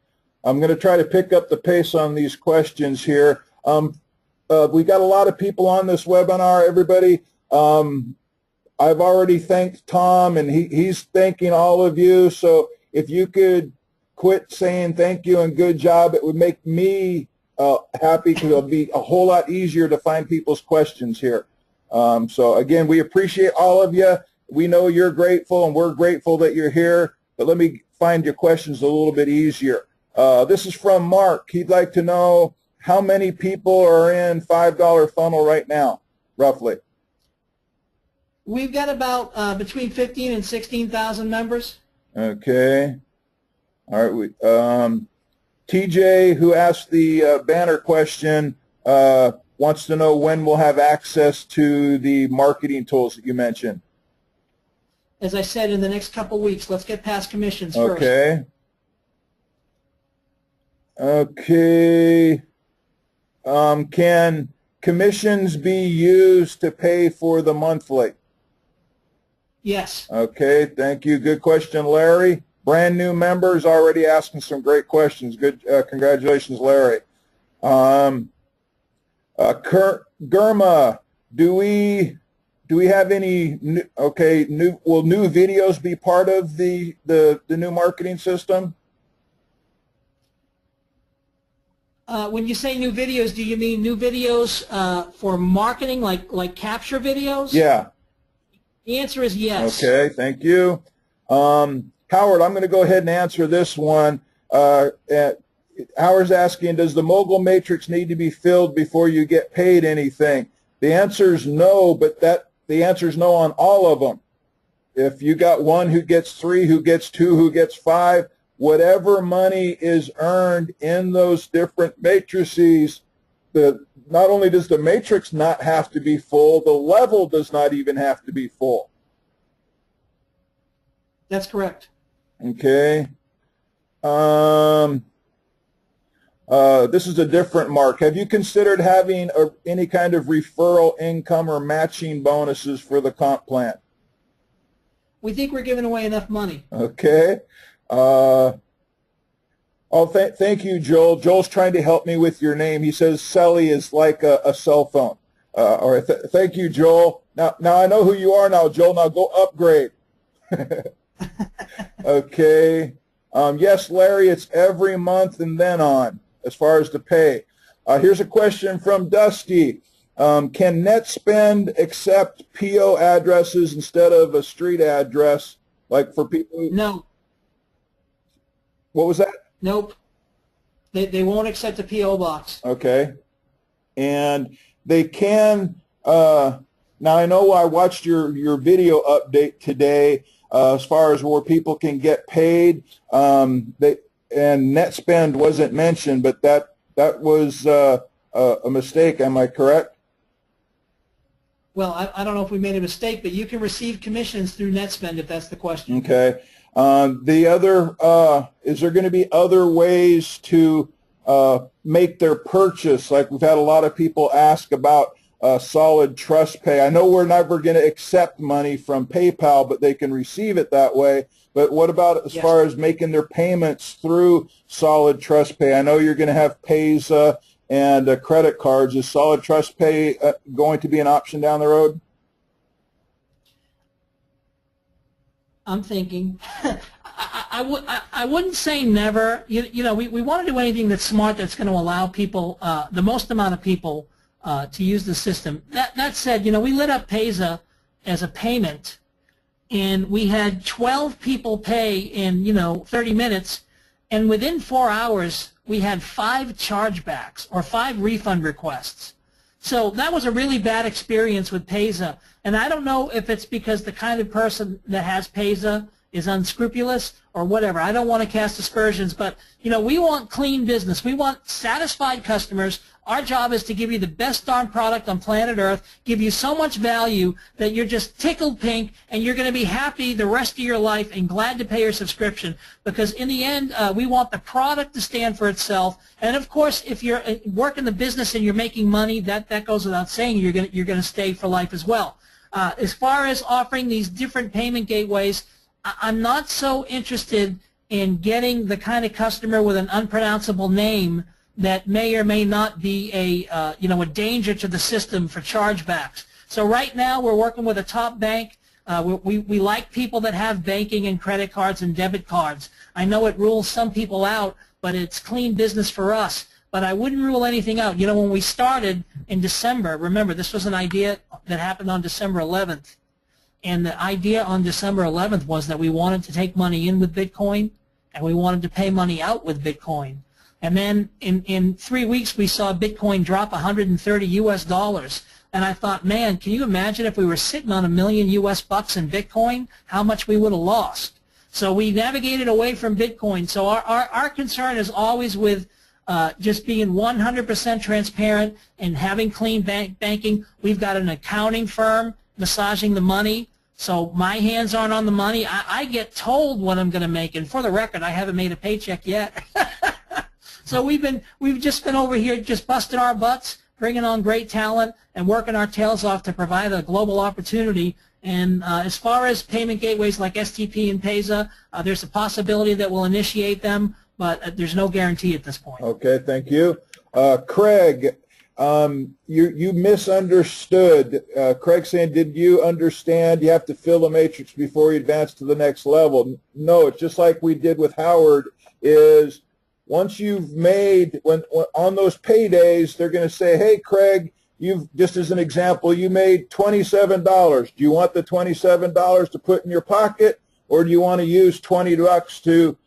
I'm going to try to pick up the pace on these questions here. We got a lot of people on this webinar, everybody. I've already thanked Tom, and he's thanking all of you. So if you could quit saying thank you and good job, it would make me happy, because it'll be a whole lot easier to find people's questions here. So again, we appreciate all of you. We know you're grateful, and we're grateful that you're here. But let me find your questions a little bit easier. This is from Mark. He'd like to know how many people are in $5 Funnel right now, roughly. We've got about between 15 and 16,000 members. Okay. All right. TJ, who asked the banner question, wants to know when we'll have access to the marketing tools that you mentioned. As I said, in the next couple of weeks. Let's get past commissions first. Okay. Okay. Can commissions be used to pay for the monthly? Yes. Okay, thank you. Good question, Larry. Brand new members already asking some great questions. Good, congratulations, Larry. Kurt Germa, do we have any will new videos be part of the new marketing system? When you say new videos, do you mean new videos for marketing, like capture videos? Yeah. The answer is yes. Okay, thank you. Howard, I'm going to go ahead and answer this one. Howard's asking, does the mogul matrix need to be filled before you get paid anything? The answer is no, but the answer is no on all of them. If you got one who gets 3, who gets 2, who gets 5, whatever money is earned in those different matrices not only does the matrix not have to be full, the level does not even have to be full. That's correct. Okay. This is a different mark. Have you considered having any kind of referral income or matching bonuses for the comp plan? We think we're giving away enough money. Okay. Thank you, Joel. Joel's trying to help me with your name. He says Selly is like a cell phone. All right. Thank you, Joel. Now I know who you are now, Joel. Now go upgrade. Okay. Yes, Larry, it's every month and then on as far as the pay. Here's a question from Dusty. Can NetSpend accept PO addresses instead of a street address, like for people who... No. What was that? Nope. They won't accept a P.O. box. Okay. And they can... now, I know I watched your video update today as far as where people can get paid. And NetSpend wasn't mentioned, but that was a mistake. Am I correct? Well, I don't know if we made a mistake, but you can receive commissions through NetSpend if that's the question. Okay. The other, is there going to be other ways to make their purchase? Like we've had a lot of people ask about Solid Trust Pay. I know we're never going to accept money from PayPal, but they can receive it that way. But what about as far as making their payments through Solid Trust Pay? I know you're going to have Payza and credit cards. Is Solid Trust Pay going to be an option down the road? I'm thinking. I wouldn't say never. You know, we want to do anything that's smart that's going to allow people, the most amount of people, to use the system. That said, you know, we lit up Payza as a payment, and we had 12 people pay in, 30 minutes, and within 4 hours, we had 5 chargebacks or 5 refund requests. So that was a really bad experience with Payza, and I don't know if it's because the kind of person that has Payza is unscrupulous or whatever. I don't want to cast aspersions, but we want clean business. We want satisfied customers. Our job is to give you the best darn product on planet Earth, give you so much value that you're just tickled pink and you're going to be happy the rest of your life and glad to pay your subscription, because in the end, we want the product to stand for itself. And of course, if you're working the business and you're making money, that goes without saying, you're going to stay for life as well. As far as offering these different payment gateways, I'm not so interested in getting the kind of customer with an unpronounceable name that may or may not be a danger to the system for chargebacks. So right now we're working with a top bank. We like people that have banking and credit cards and debit cards. I know it rules some people out, but it's clean business for us. But I wouldn't rule anything out. When we started in December, remember this was an idea that happened on December 11th. And the idea on December 11th was that we wanted to take money in with Bitcoin and we wanted to pay money out with Bitcoin. And then in 3 weeks we saw Bitcoin drop 130 US dollars. And I thought, man, can you imagine if we were sitting on $1 million US bucks in Bitcoin, how much we would have lost? So we navigated away from Bitcoin. So our concern is always with just being 100% transparent and having clean banking. We've got an accounting firm massaging the money. So my hands aren't on the money. I get told what I'm going to make. And for the record, I haven't made a paycheck yet. So we've just been over here just busting our butts, bringing on great talent, and working our tails off to provide a global opportunity. And as far as payment gateways like STP and Payza, there's a possibility that we'll initiate them, but there's no guarantee at this point. Okay, thank you. Craig, you misunderstood. Craig saying, did you understand you have to fill a matrix before you advance to the next level? No, it's just like we did with Howard, is once you've made, when on those paydays, they're going to say, hey, Craig, just as an example, you made $27. Do you want the $27 to put in your pocket, or do you want to use $20 to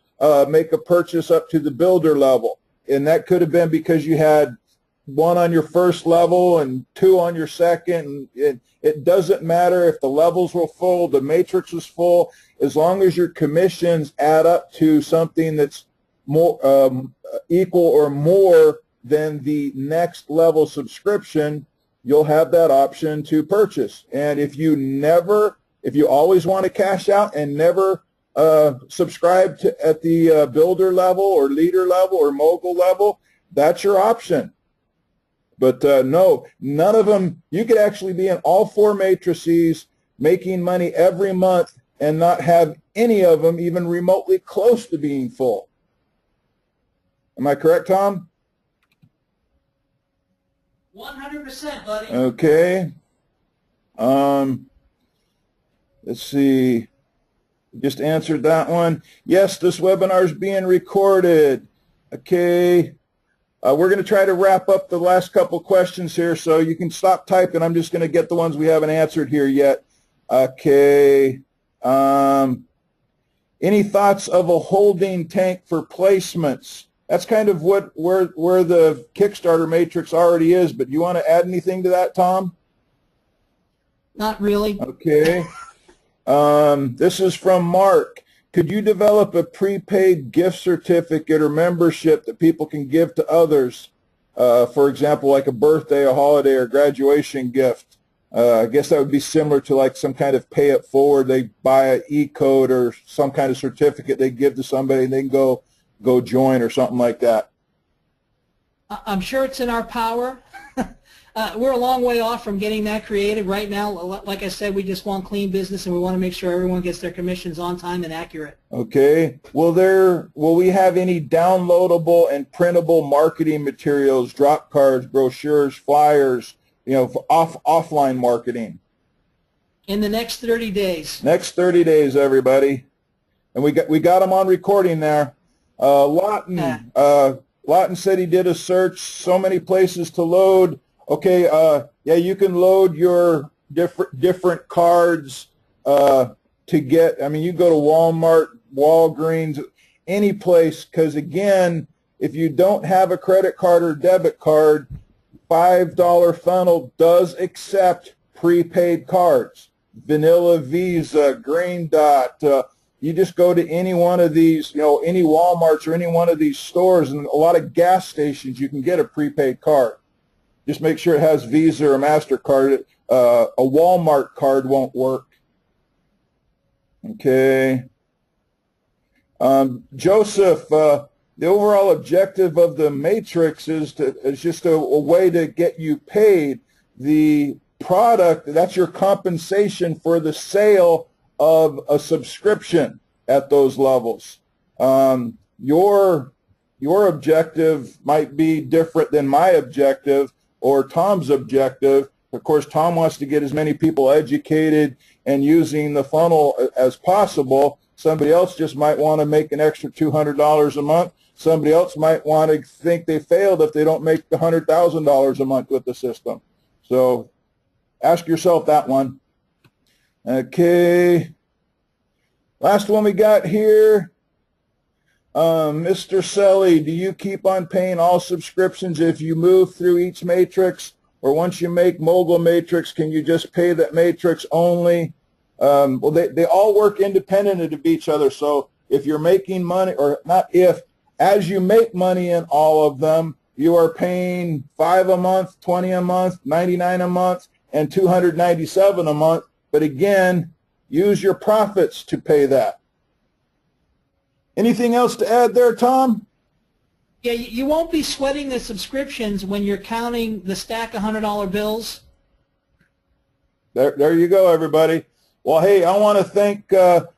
make a purchase up to the builder level? And that could have been because you had 1 on your first level and 2 on your second. It doesn't matter if the levels were full, the matrix was full, as long as your commissions add up to something that's more equal or more then the next level subscription, you'll have that option to purchase. And if you always want to cash out and never subscribe at the builder level or leader level or mogul level, that's your option. But no, none of them, you could actually be in all 4 matrices making money every month and not have any of them even remotely close to being full. Am I correct, Tom? 100%, buddy. Okay. Let's see. Just answered that one. Yes, this webinar is being recorded. Okay. We're going to try to wrap up the last couple questions here, so you can stop typing. I'm just going to get the ones we haven't answered here yet. Okay. Any thoughts of a holding tank for placements? That's kind of where the Kickstarter matrix already is, but do you want to add anything to that, Tom? Not really. Okay. This is from Mark. Could you develop a prepaid gift certificate or membership that people can give to others? For example, like a birthday, a holiday, or graduation gift. I guess that would be similar to like some kind of pay it forward. They buy an e-code or some kind of certificate they give to somebody and they can go join or something like that. I'm sure it's in our power. We're a long way off from getting that created right now. Like I said, we just want clean business, and we want to make sure everyone gets their commissions on time and accurate. Okay. Will we have any downloadable and printable marketing materials, drop cards, brochures, flyers, for offline marketing? In the next 30 days. Next 30 days, everybody. And we got them on recording there. Lawton said he did a search, so many places to load. Okay, yeah, you can load your different cards to get, you go to Walmart, Walgreens, any place, because again, if you don't have a credit card or debit card, $5 Funnel does accept prepaid cards. Vanilla, Visa, Green Dot, you just go to any one of these, any Walmarts or any one of these stores, and a lot of gas stations, you can get a prepaid card. Just make sure it has Visa or MasterCard. A Walmart card won't work. Okay. Joseph, the overall objective of the matrix is just a way to get you paid. The product, that's your compensation for the sale of a subscription at those levels. Your objective might be different than my objective or Tom's objective. Of course, Tom wants to get as many people educated and using the funnel as possible. Somebody else just might want to make an extra $200 a month. Somebody else might want to think they failed if they don't make $100,000 a month with the system. So ask yourself that one. Okay. Last one we got here. Mr. Selly, do you keep on paying all subscriptions if you move through each matrix? Or once you make Mogul Matrix, can you just pay that matrix only? Well, they all work independent of each other. So if you're making money, or not if, as you make money in all of them, you are paying $5 a month, $20 a month, $99 a month, and $297 a month. But again, use your profits to pay that. Anything else to add there, Tom? Yeah, you won't be sweating the subscriptions when you're counting the stack of $100 bills. There you go, everybody. Well, hey, I want to thank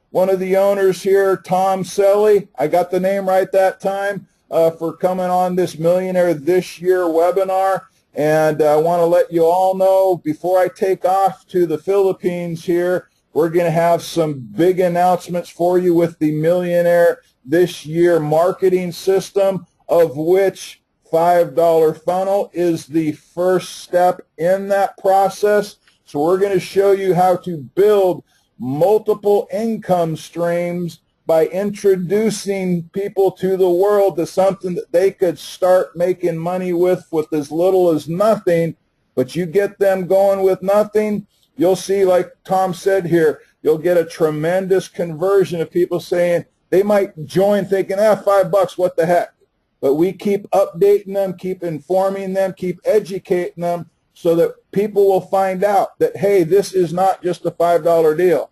one of the owners here, Tom Selly. I got the name right that time, for coming on this Millionaire This Year webinar. And I want to let you all know, before I take off to the Philippines here, we're going to have some big announcements for you with the Millionaire This Year marketing system, of which $5 Funnel is the first step in that process. So we're going to show you how to build multiple income streams by introducing people to the world to something that they could start making money with as little as nothing. But you get them going with nothing, you'll see, like Tom said here, you'll get a tremendous conversion of people saying they might join thinking, $5, what the heck? but we keep updating them, keep informing them, keep educating them so that people will find out that, hey, this is not just a $5 deal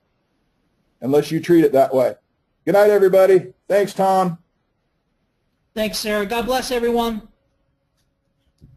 unless you treat it that way. Good night, everybody. Thanks, Tom. Thanks, Sarah. God bless everyone.